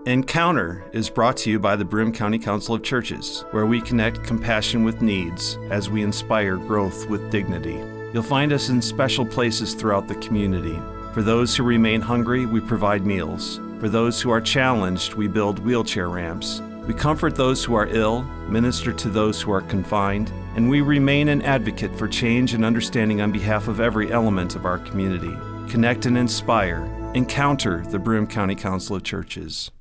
Encounter is brought to you by the Broome County Council of Churches, where we connect compassion with needs as we inspire growth with dignity. You'll find us in special places throughout the community. For those who remain hungry, we provide meals. For those who are challenged, we build wheelchair ramps. We comfort those who are ill, minister to those who are confined, and we remain an advocate for change and understanding on behalf of every element of our community. Connect and inspire. Encounter the Broome County Council of Churches.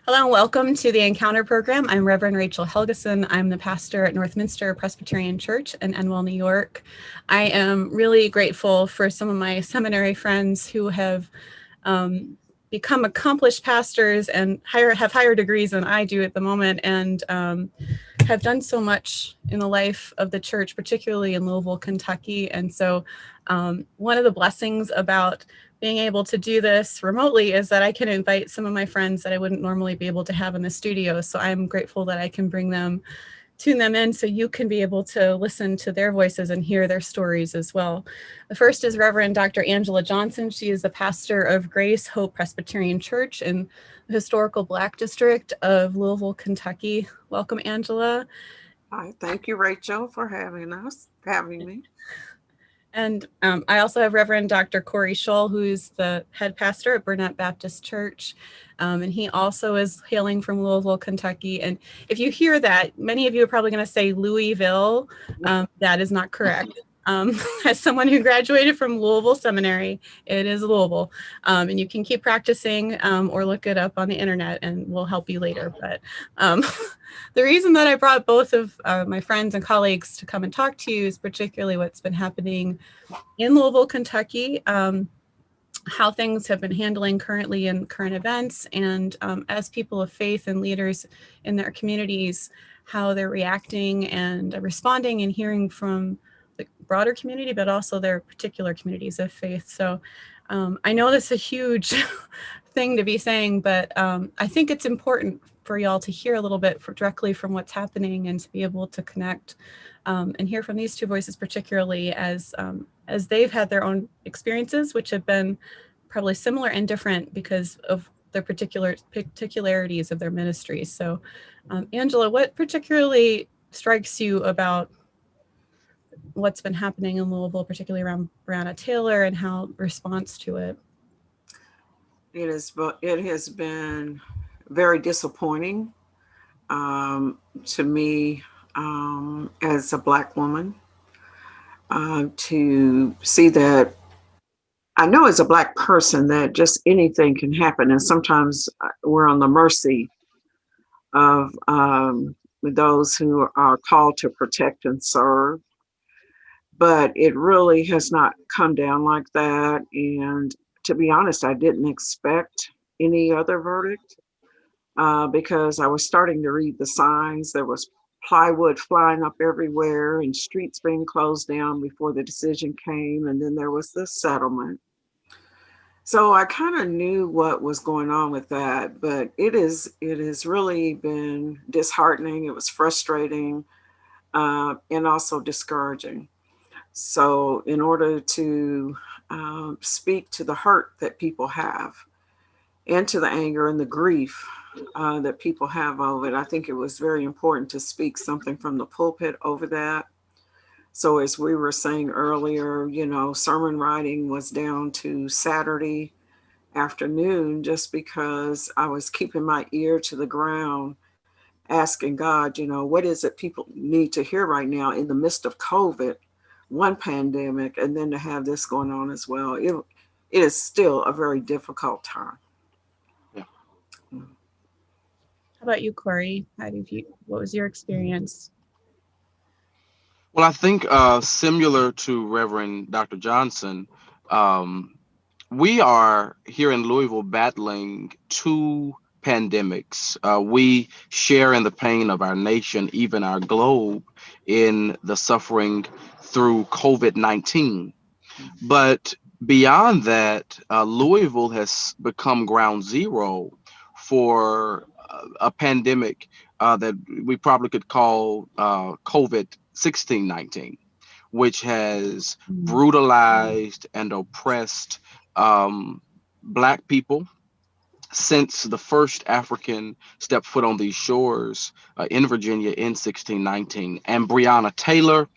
Hello and welcome to the Encounter program. I'm Reverend Rachel Helgeson. I'm the pastor at Northminster Presbyterian Church in Endwell, New York. I am really grateful for some of my seminary friends who have become accomplished pastors and have higher degrees than I do at the moment, and have done so much in the life of the church, particularly in Louisville, Kentucky. And so one of the blessings about being able to do this remotely is that I can invite some of my friends that I wouldn't normally be able to have in the studio. So I'm grateful that I can tune them in so you can be able to listen to their voices and hear their stories as well. The first is Reverend Dr. Angela Johnson. She is the pastor of Grace Hope Presbyterian Church in the historical Black District of Louisville, Kentucky. Welcome, Angela. Hi, thank you, Rachel, for having me. And I also have Reverend Dr. Corie Shull, who's the head pastor at Burnett Baptist Church. And he also is hailing from Louisville, Kentucky. And if you hear that, many of you are probably going to say Louisville. That is not correct. As someone who graduated from Louisville Seminary, it is Louisville. And you can keep practicing or look it up on the internet and we'll help you later. But the reason that I brought both of my friends and colleagues to come and talk to you is particularly what's been happening in Louisville, Kentucky, how things have been handling currently in current events, and as people of faith and leaders in their communities, how they're reacting and responding and hearing from the broader community, but also their particular communities of faith. So I know this is a huge thing to be saying, but I think it's important for y'all to hear a little bit directly from what's happening and to be able to connect and hear from these two voices, particularly as they've had their own experiences, which have been probably similar and different because of their particularities of their ministries. So Angela, what particularly strikes you about what's been happening in Louisville, particularly around Breonna Taylor and how response to it? It has been very disappointing to me as a Black woman to see that. I know as a Black person that just anything can happen, and sometimes we're on the mercy of those who are called to protect and serve. But it really has not come down like that. And to be honest, I didn't expect any other verdict because I was starting to read the signs. There was plywood flying up everywhere and streets being closed down before the decision came. And then there was the settlement. So I kind of knew what was going on with that, but it has really been disheartening. It was frustrating and also discouraging. So in order to speak to the hurt that people have and to the anger and the grief that people have over it, I think it was very important to speak something from the pulpit over that. So as we were saying earlier, sermon writing was down to Saturday afternoon just because I was keeping my ear to the ground, asking God, what is it people need to hear right now in the midst of COVID, one pandemic, and then to have this going on as well. It is still a very difficult time. Yeah. How about you, Corie? What was your experience? Well, I think similar to Reverend Dr. Johnson, we are here in Louisville battling two pandemics. We share in the pain of our nation, even our globe, in the suffering through COVID-19. But beyond that, Louisville has become ground zero for a pandemic that we probably could call COVID-19, which has brutalized and oppressed Black people since the first African stepped foot on these shores in Virginia in 1619. And Breonna Taylor,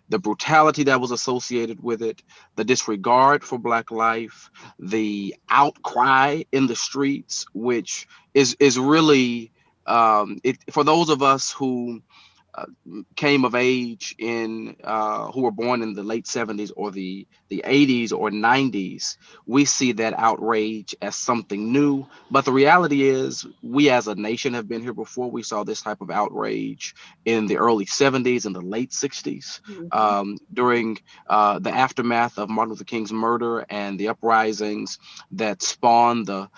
the brutality that was associated with it, the disregard for Black life, the outcry in the streets, which is really for those of us who uh, came of age in who were born in the late 70s or the 80s or 90s, we see that outrage as something new. But the reality is, we as a nation have been here before. We saw this type of outrage in the early 70s and the late 60s during the aftermath of Martin Luther King's murder and the uprisings that spawned the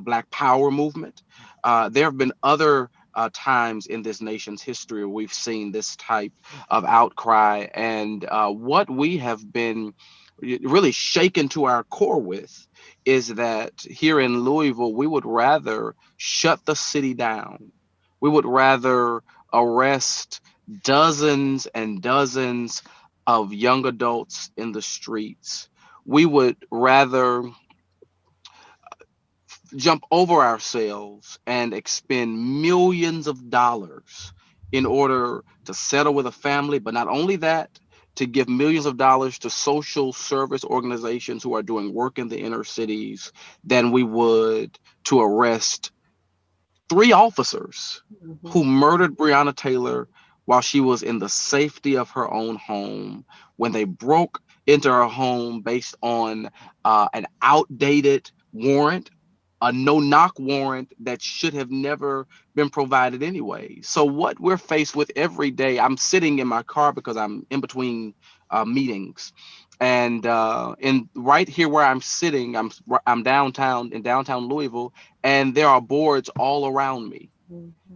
Black Power movement. There have been other times in this nation's history where we've seen this type of outcry. And what we have been really shaken to our core with is that here in Louisville, we would rather shut the city down. We would rather arrest dozens and dozens of young adults in the streets. We would rather jump over ourselves and expend millions of dollars in order to settle with a family. But not only that, to give millions of dollars to social service organizations who are doing work in the inner cities than we would to arrest 3 officers who murdered Breonna Taylor while she was in the safety of her own home, when they broke into her home based on an outdated warrant, a no-knock warrant that should have never been provided anyway. So what we're faced with every day, I'm sitting in my car because I'm in between meetings, and in right here where I'm sitting, I'm downtown in downtown Louisville, and there are boards all around me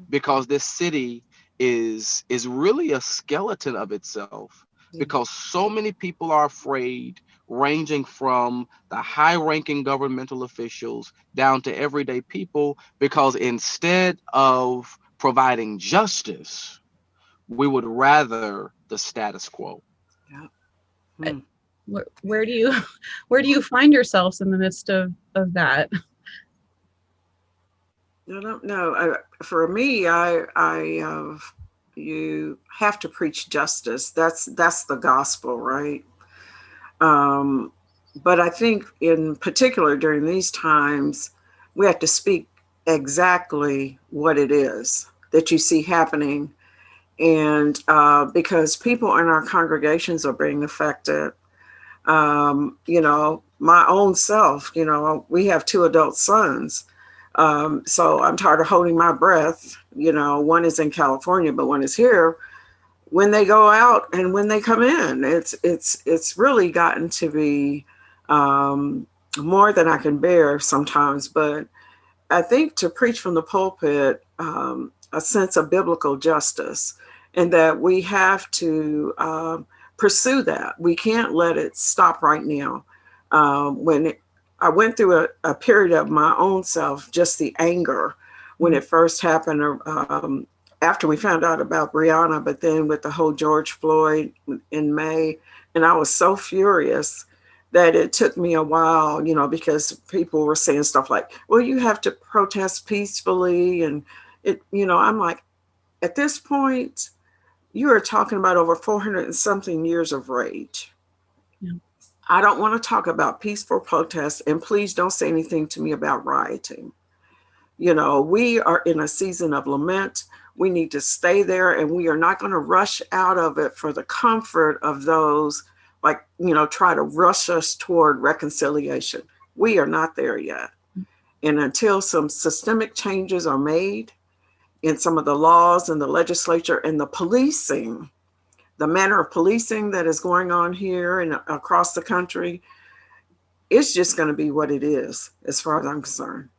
because this city is really a skeleton of itself, because so many people are afraid, ranging from the high-ranking governmental officials down to everyday people, because instead of providing justice, we would rather the status quo. Where do you where do you find yourselves in the midst of that? I don't know. For me, you have to preach justice. That's the gospel, right? But I think, in particular, during these times, we have to speak exactly what it is that you see happening, and because people in our congregations are being affected. My own self. We have 2 adult sons. So I'm tired of holding my breath. One is in California, but one is here. When they go out and when they come in, it's really gotten to be more than I can bear sometimes. But I think to preach from the pulpit a sense of biblical justice, and that we have to pursue that. We can't let it stop right now. I went through a period of my own self, just the anger when it first happened, after we found out about Breonna, but then with the whole George Floyd in May. And I was so furious that it took me a while, because people were saying stuff like, well, you have to protest peacefully. And I'm like, at this point, you are talking about over 400 and something years of rage. Yeah. I don't want to talk about peaceful protests, and please don't say anything to me about rioting. We are in a season of lament. We need to stay there, and we are not going to rush out of it for the comfort of those, try to rush us toward reconciliation. We are not there yet. And until some systemic changes are made in some of the laws and the legislature and the policing, the manner of policing that is going on here and across the country, it's just going to be what it is, as far as I'm concerned.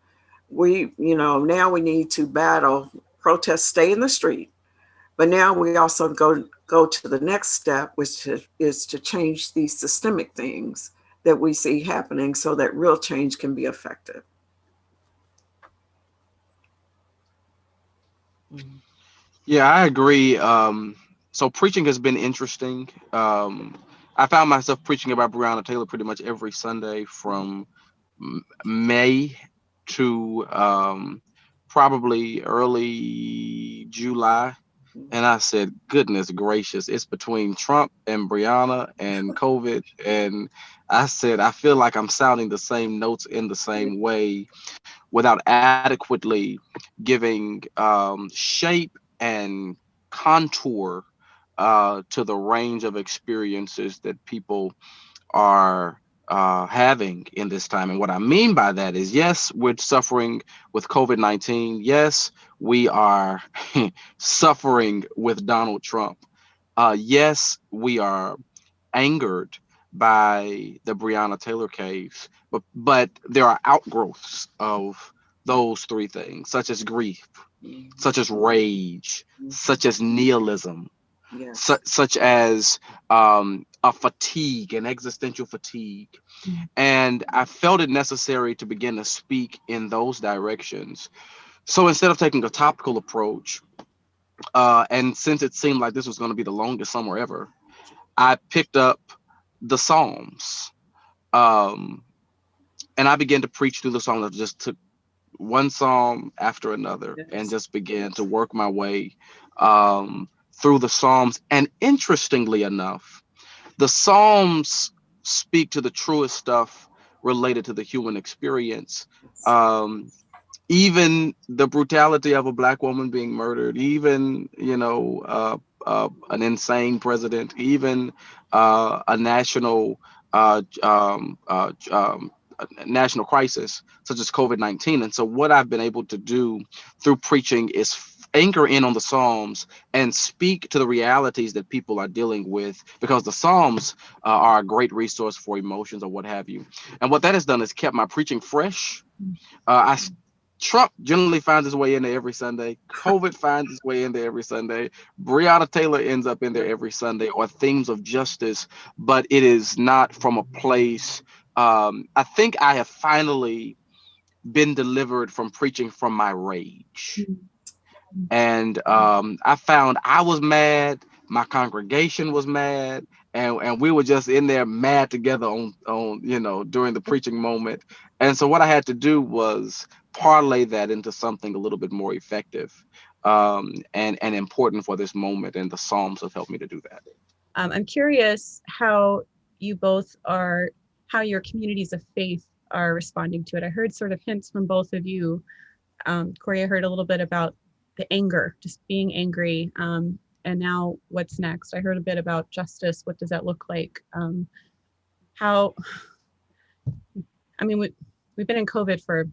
Now we need to battle, protest, stay in the street. But now we also go to the next step, which is to change these systemic things that we see happening so that real change can be effected. Yeah, I agree. So preaching has been interesting. I found myself preaching about Breonna Taylor pretty much every Sunday from May to probably early July. And I said, goodness gracious, it's between Trump and Brianna and COVID. And I said, I feel like I'm sounding the same notes in the same way without adequately giving shape and contour to the range of experiences that people are having in this time. And what I mean by that is, yes, we're suffering with COVID-19. Yes, we are suffering with Donald Trump. Yes, we are angered by the Breonna Taylor case, but there are outgrowths of those three things, such as grief, such as rage, such as nihilism, Yes. such as a fatigue, an existential fatigue. And I felt it necessary to begin to speak in those directions. So instead of taking a topical approach, and since it seemed like this was going to be the longest summer ever, I picked up the Psalms. Um, and I began to preach through the Psalms. I just took one psalm after another and Yes. just began to work my way through the Psalms. And interestingly enough, the Psalms speak to the truest stuff related to the human experience. Yes. Um, Even the brutality of a black woman being murdered, even, an insane president, even a national crisis such as COVID-19. And so what I've been able to do through preaching is anchor in on the Psalms and speak to the realities that people are dealing with, because the Psalms are a great resource for emotions or what have you. And what that has done is kept my preaching fresh. Trump generally finds his way in there every Sunday. COVID finds its way in there every Sunday. Breonna Taylor ends up in there every Sunday, or themes of justice, but it is not from a place. I think I have finally been delivered from preaching from my rage. And I found I was mad, my congregation was mad, and we were just in there mad together on during the preaching moment. And so what I had to do was parlay that into something a little bit more effective and important for this moment. And the Psalms have helped me to do that. I'm curious how how your communities of faith are responding to it. I heard sort of hints from both of you. Corie, I heard a little bit about the anger, just being angry. And now what's next? I heard a bit about justice. What does that look like? How, I mean, we've been in COVID for,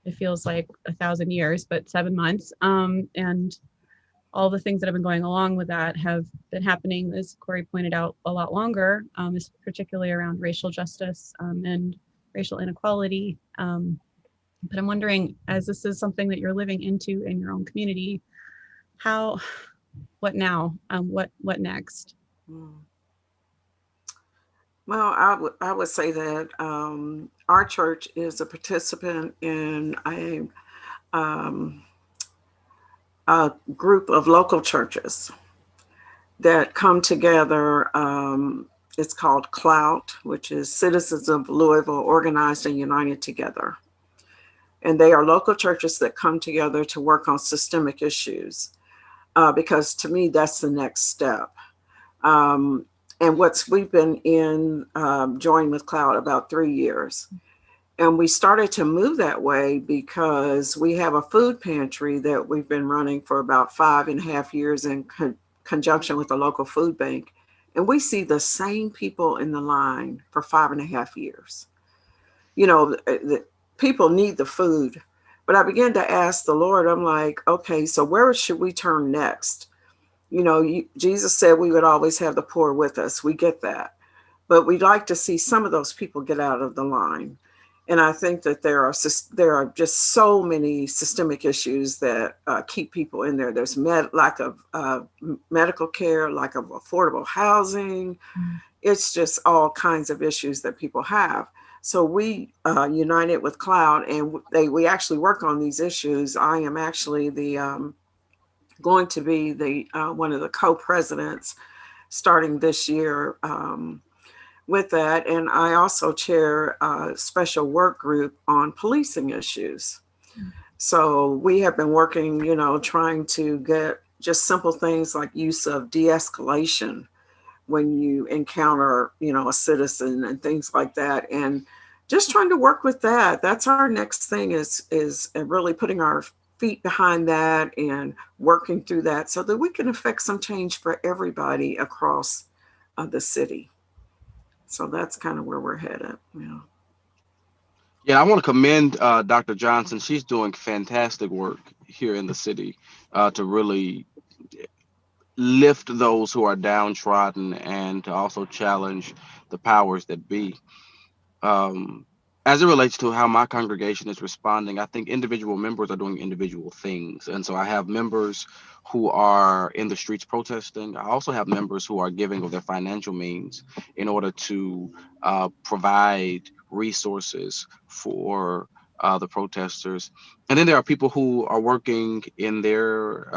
it feels like 1,000 years, but 7 months. And all the things that have been going along with that have been happening, as Corie pointed out, a lot longer, particularly around racial justice and racial inequality. But I'm wondering, as this is something that you're living into in your own community, what now? What next? Well, I would say that our church is a participant in a group of local churches that come together. It's called CLOUT, which is Citizens of Louisville Organized and United Together. And they are local churches that come together to work on systemic issues, because to me, that's the next step. And we've been joined with CLOUT about 3 years. And we started to move that way because we have a food pantry that we've been running for about 5.5 years in conjunction with a local food bank. And we see the same people in the line for 5.5 years. The people need the food. But I began to ask the Lord, I'm like, okay, so where should we turn next? Jesus said we would always have the poor with us. We get that. But we'd like to see some of those people get out of the line. And I think that there are just so many systemic issues that keep people in there. There's lack of medical care, lack of affordable housing. Mm-hmm. It's just all kinds of issues that people have. So we united with CLOUT, and we actually work on these issues. I am actually going to be one of the co-presidents starting this year. with that. And I also chair a special work group on policing issues. So we have been working, trying to get just simple things like use of de-escalation when you encounter, a citizen and things like that. And just trying to work with that. That's our next thing is really putting our feet behind that and working through that so that we can affect some change for everybody across the city. So that's kind of where we're headed. Yeah. Yeah, I want to commend Dr. Johnson. She's doing fantastic work here in the city to really lift those who are downtrodden and to also challenge the powers that be. Um, as it relates to how my congregation is responding, I think individual members are doing individual things. And so I have members who are in the streets protesting. I also have members who are giving of their financial means in order to provide resources for the protesters. And then there are people who are working in their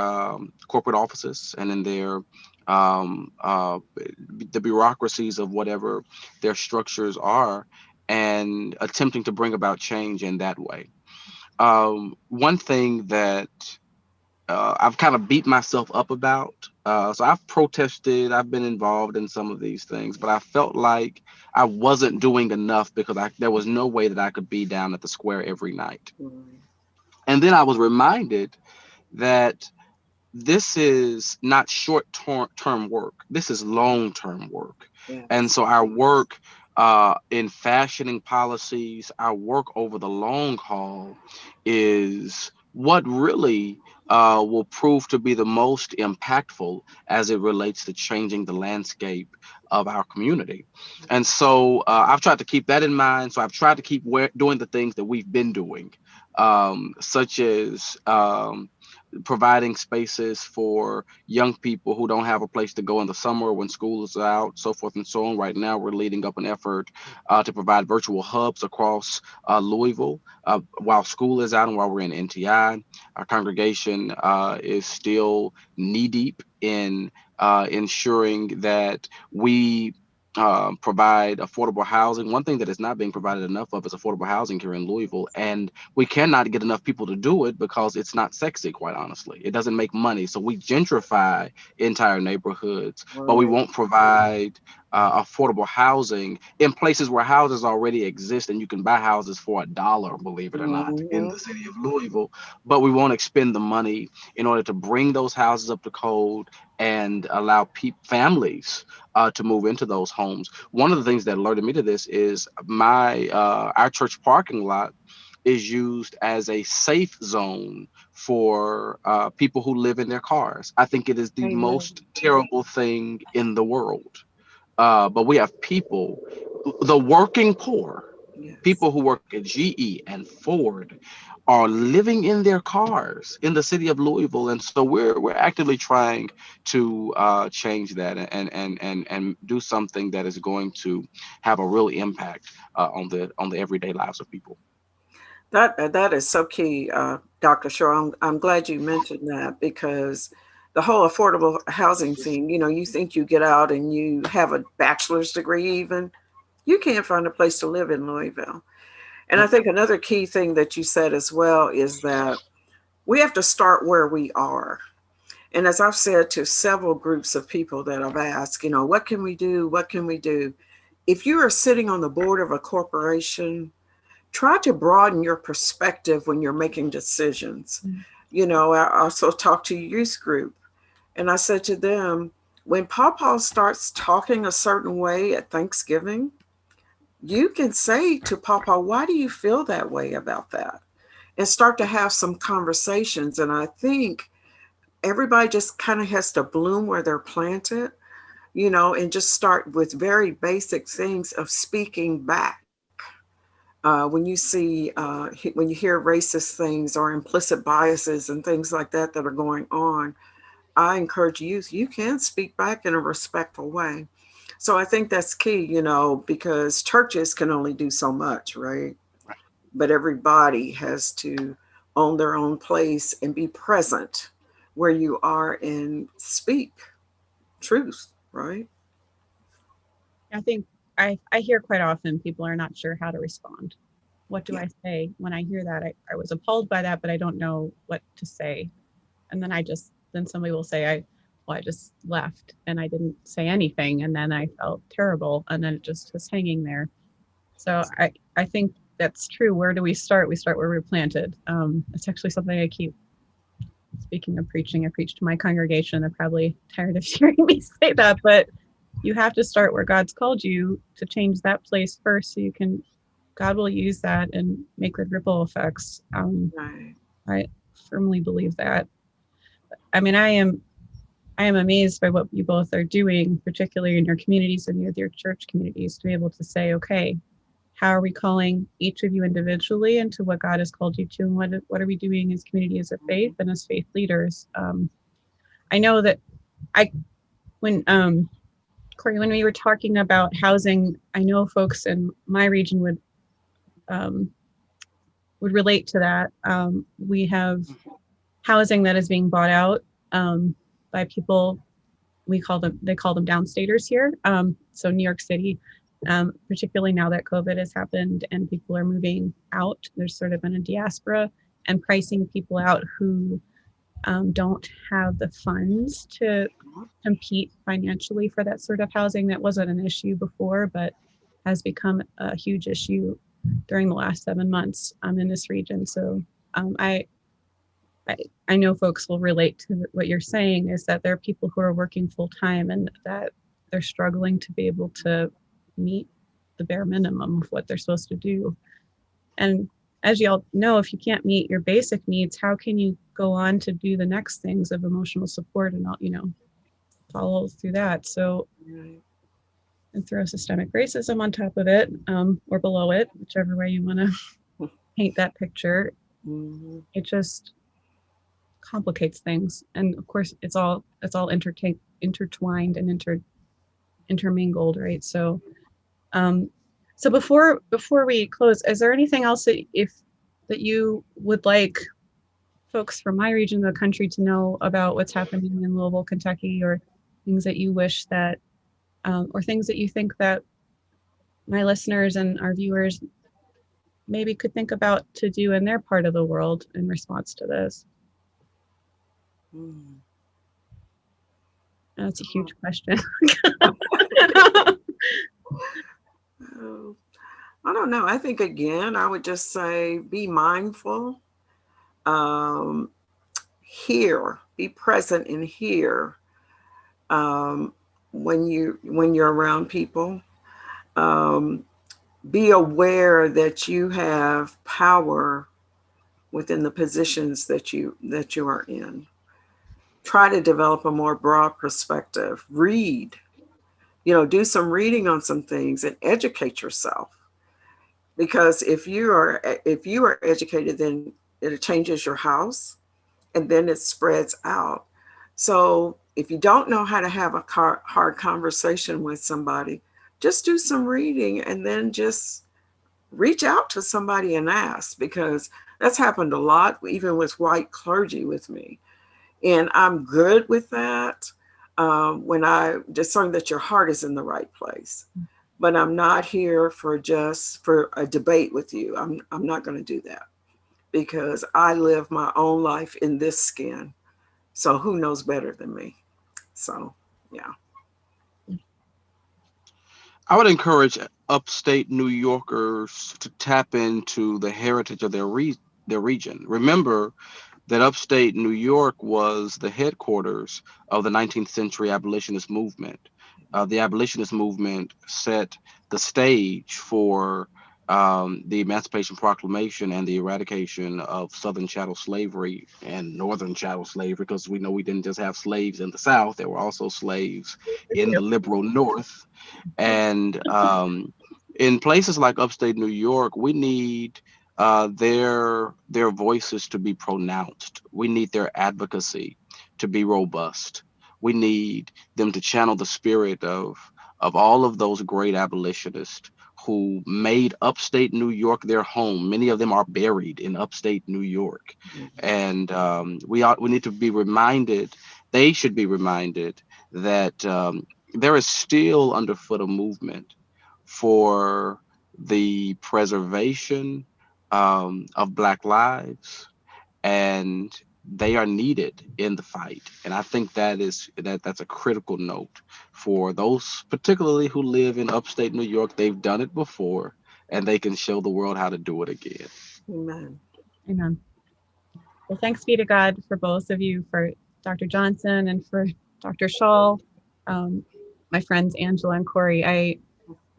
corporate offices and in their the bureaucracies of whatever their structures are, and attempting to bring about change in that way. One thing that I've kind of beat myself up about. So I've protested, I've been involved in some of these things, but I felt like I wasn't doing enough because there was no way that I could be down at the square every night. Mm. And then I was reminded that this is not short term work. This is long term work. And Yes. so our work in fashioning policies, our work over the long haul is what really will prove to be the most impactful as it relates to changing the landscape of our community. And so I've tried to keep that in mind. So I've tried to keep doing the things that we've been doing, such as providing spaces for young people who don't have a place to go in the summer when school is out, so forth and so on. Right now, we're leading up an effort to provide virtual hubs across Louisville while school is out and while we're in NTI. Our congregation is still knee deep in ensuring that we provide affordable housing. One thing that is not being provided enough of is affordable housing here in Louisville, and we cannot get enough people to do it because it's not sexy, quite honestly. It doesn't make money, so we gentrify entire neighborhoods, but we Right. won't provide affordable housing in places where houses already exist and you can buy houses for $1, believe it or not, in Mhm. the city of Louisville. But we won't expend the money in order to bring those houses up to code and allow families to move into those homes. One of the things that alerted me to this is our church parking lot is used as a safe zone for people who live in their cars. I think it is the Amen. most terrible thing in the world. But we have people, the working poor, Yes. people who work at GE and Ford, are living in their cars in the city of Louisville, and so we're actively trying to change that and do something that is going to have a real impact on the everyday lives of people. That is so key, Dr. Shaw. I'm glad you mentioned that because the whole affordable housing scene, you think you get out and you have a bachelor's degree even, you can't find a place to live in Louisville. And I think another key thing that you said as well is that we have to start where we are. And as I've said to several groups of people that I've asked, what can we do? What can we do? If you are sitting on the board of a corporation, try to broaden your perspective when you're making decisions. I also talked to a youth group and I said to them, when Pawpaw starts talking a certain way at Thanksgiving, you can say to Pawpaw, why do you feel that way about that? And start to have some conversations. And I think everybody just kind of has to bloom where they're planted, and just start with very basic things of speaking back. When you hear racist things or implicit biases and things like that are going on, I encourage you can speak back in a respectful way. So I think that's key, because churches can only do so much, right? But everybody has to own their own place and be present where you are and speak truth, right? I think I hear quite often people are not sure how to respond. What do Yeah. I say when I hear that? I was appalled by that, but I don't know what to say. And then somebody will say, I just left and I didn't say anything. And then I felt terrible. And then it just was hanging there. So I think that's true. Where do we start? We start where we're planted. It's actually something I keep, speaking of preaching, I preach to my congregation. They're probably tired of hearing me say that, but you have to start where God's called you to change that place first, so God will use that and make good ripple effects. Right. I firmly believe that. I mean, I am amazed by what you both are doing, particularly in your communities and with your church communities, to be able to say, okay, how are we calling each of you individually into what God has called you to, and what are we doing as communities of faith and as faith leaders? I know that when Corie, when we were talking about housing, I know folks in my region would relate to that. We have housing that is being bought out by people. They call them downstaters here. So New York City, particularly now that COVID has happened and people are moving out, there's sort of been a diaspora and pricing people out who don't have the funds to compete financially for that sort of housing. That wasn't an issue before, but has become a huge issue during the last 7 months in this region. So I know folks will relate to what you're saying, is that there are people who are working full time and that they're struggling to be able to meet the bare minimum of what they're supposed to do. And as you all know, if you can't meet your basic needs, how can you go on to do the next things of emotional support and all, follow through that? So, and throw systemic racism on top of it, or below it, whichever way you want to paint that picture. Mm-hmm. It just complicates things, and of course, it's all intertwined and intermingled, right? So, so before we close, is there anything else that you would like folks from my region of the country to know about what's happening in Louisville, Kentucky, or things that you wish that, or things that you think that my listeners and our viewers maybe could think about to do in their part of the world in response to this? Mm. That's a huge question. Oh, I don't know. I think again, I would just say be mindful. Hear, be present and hear when you're around people. Um, be aware that you have power within the positions that you are in. Try to develop a more broad perspective. Read, do some reading on some things and educate yourself. Because if you are educated, then it changes your house and then it spreads out. So if you don't know how to have a hard conversation with somebody, just do some reading and then just reach out to somebody and ask, because that's happened a lot, even with white clergy with me. And I'm good with that when I discern that your heart is in the right place. But I'm not here for a debate with you. I'm not going to do that, because I live my own life in this skin. So who knows better than me? So, yeah. I would encourage upstate New Yorkers to tap into the heritage of their region. Remember that upstate New York was the headquarters of the 19th century abolitionist movement. The abolitionist movement set the stage for the Emancipation Proclamation and the eradication of Southern chattel slavery and Northern chattel slavery, because we know we didn't just have slaves in the South, there were also slaves in the liberal North. And in places like upstate New York, we need their voices to be pronounced. We need their advocacy to be robust. We need them to channel the spirit of all of those great abolitionists who made upstate New York their home. Many of them are buried in upstate New York, and we need to be reminded. They should be reminded that there is still underfoot a movement for the preservation of Black lives, and they are needed in the fight. And I think that's a critical note for those particularly who live in upstate New York. They've done it before, and they can show the world how to do it again. Amen. Amen. Well, thanks be to God for both of you, for Dr. Johnson and for Dr. Shull, my friends Angela and Corie.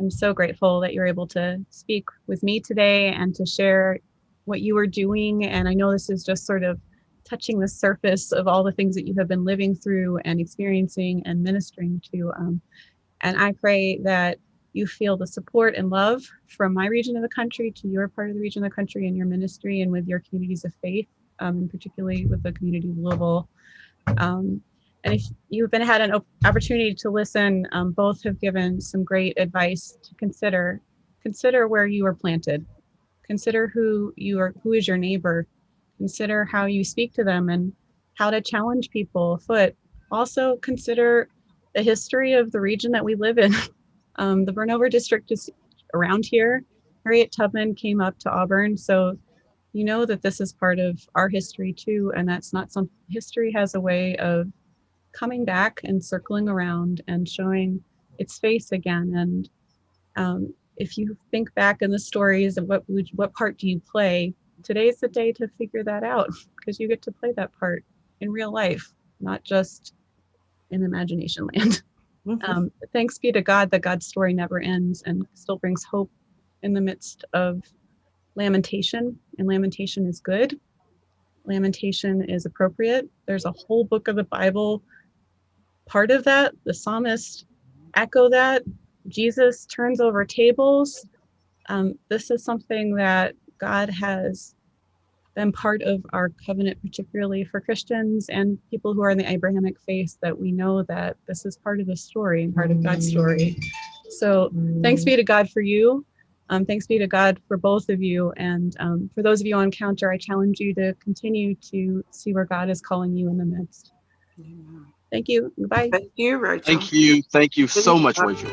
I'm so grateful that you're able to speak with me today and to share what you are doing. And I know this is just sort of touching the surface of all the things that you have been living through and experiencing and ministering to. And I pray that you feel the support and love from my region of the country to your part of the region of the country and your ministry and with your communities of faith, and particularly with the community of Louisville. And if you've had an opportunity to listen, both have given some great advice to consider where you are planted, consider who is your neighbor, consider how you speak to them and how to challenge people afoot. Also consider the history of the region that we live in. The Burnover district is around here. Harriet Tubman came up to Auburn, so you know that this is part of our history too, and that's not some history has a way of coming back and circling around and showing its face again. And if you think back in the stories of what part do you play, today's the day to figure that out, because you get to play that part in real life, not just in imagination land. Thanks be to God that God's story never ends and still brings hope in the midst of lamentation. And lamentation is good. Lamentation is appropriate. There's a whole book of the Bible part of that. The psalmists echo that. Jesus turns over tables. This is something that God has been part of our covenant, particularly for Christians and people who are in the Abrahamic faith, that we know that this is part of the story and part of God's story. So thanks be to God for you. Thanks be to God for both of you. And for those of you on Encounter, I challenge you to continue to see where God is calling you in the midst. Thank you. Goodbye. Thank you, Rachel. Thank you so much, Rachel.